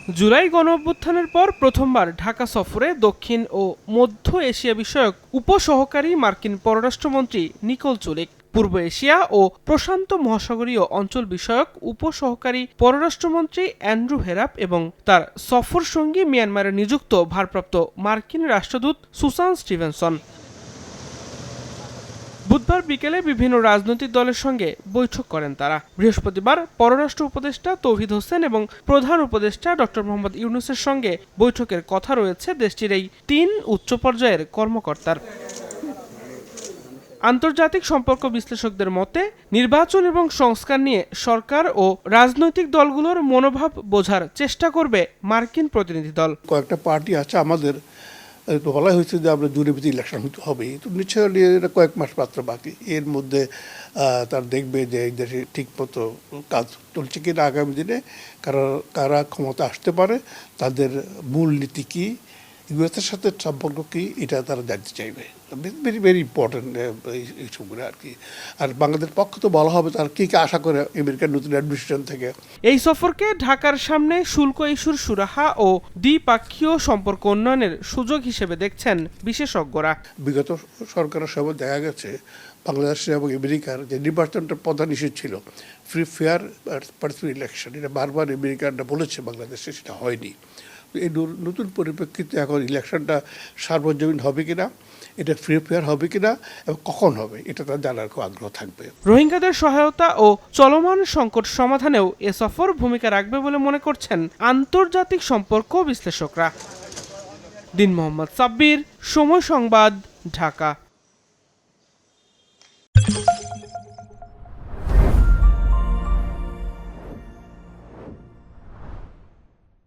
জুলাই গণঅভ্যুত্থানের পর প্রথমবার ঢাকা সফরে দক্ষিণ ও মধ্য এশিয়া বিষয়ক উপসহকারী মার্কিন পররাষ্ট্রমন্ত্রী নিকোল চুলিক, পূর্ব এশিয়া ও প্রশান্ত মহাসাগরীয় অঞ্চল বিষয়ক উপসহকারী পররাষ্ট্রমন্ত্রী অ্যান্ড্রু হেরাপ এবং তার সফর সঙ্গী মিয়ানমারে নিযুক্ত ভারপ্রাপ্ত মার্কিন রাষ্ট্রদূত সুসান স্টিভেনসন। বুধবার বিকেলে বিভিন্ন রাজনৈতিক দলের সঙ্গে বৈঠক করেন তারা। বৃহস্পতিবার পররাষ্ট্র উপদেষ্টা তৌহিদ হোসেন এবং প্রধান উপদেষ্টা ডক্টর মোহাম্মদ ইউনূসের সঙ্গে বৈঠকের কথা রয়েছে দেশটির এই ৩ উচ্চ পর্যায়ের কর্মকর্তার। আন্তর্জাতিক সম্পর্ক বিশ্লেষকদের মতে, নির্বাচন এবং সংস্কার নিয়ে সরকার ও রাজনৈতিক দলগুলোর মনোভাব বোঝার চেষ্টা করবে মার্কিন প্রতিনিধি দল। কয়েকটা পার্টি আছে আমাদের, বলা হয়েছে যে আমরা জুনের ভিতরে ইলেকশন হবে, তো নিশ্চয়ই এটা কয়েক মাস মাত্র বাকি। এর মধ্যে তার দেখবে যে এই দেশে ঠিক মতো কাজ চলছে কিনা, আগামী দিনে কারা ক্ষমতা আসতে পারে, তাদের মূলনীতি কী, ইউএসের সাথে সম্পর্ক কী, এটা তারা জানতে চাইবে। ভেরি ভেরি ইম্পর্টেন্ট এইসবগুলো আর কি। আর বাংলাদেশ পক্ষ তো বলা হবে তার কী কী আশা করে আমেরিকার নতুন অ্যাডমিনিস্ট্রেশন থেকে। এই সফরকে ঢাকার সামনে শুল্ক ইস্যুর সুরাহা ও দ্বিপাক্ষীয় সম্পর্ক উন্নয়নের সুযোগ হিসেবে দেখছেন বিশেষজ্ঞরা। বিগত সরকারের সময় দেখা গেছে বাংলাদেশ এবং আমেরিকার যে নির্বাচনটা প্রধান ইস্যু ছিল, ফ্রি ফেয়ার পার্টিসিপেট ইলেকশন, এটা বারবার আমেরিকানরা বলেছে, বাংলাদেশে সেটা হয়নি। এই নতুন পরিপ্রেক্ষিতে এখন ইলেকশনটা সার্বজনীন হবে কিনা, এটা ফ্রি ফেয়ার হবে কিনা এবং কখন হবে, এটা তার জানার খুব আগ্রহ থাকবে। রোহিঙ্গাদের সহায়তা ও চলমান সংকট সমাধানেও এ সফর ভূমিকা রাখবে বলে মনে করছেন আন্তর্জাতিক সম্পর্ক বিশ্লেষকরা। দিন মোহাম্মদ সাব্বির, সময় সংবাদ, ঢাকা।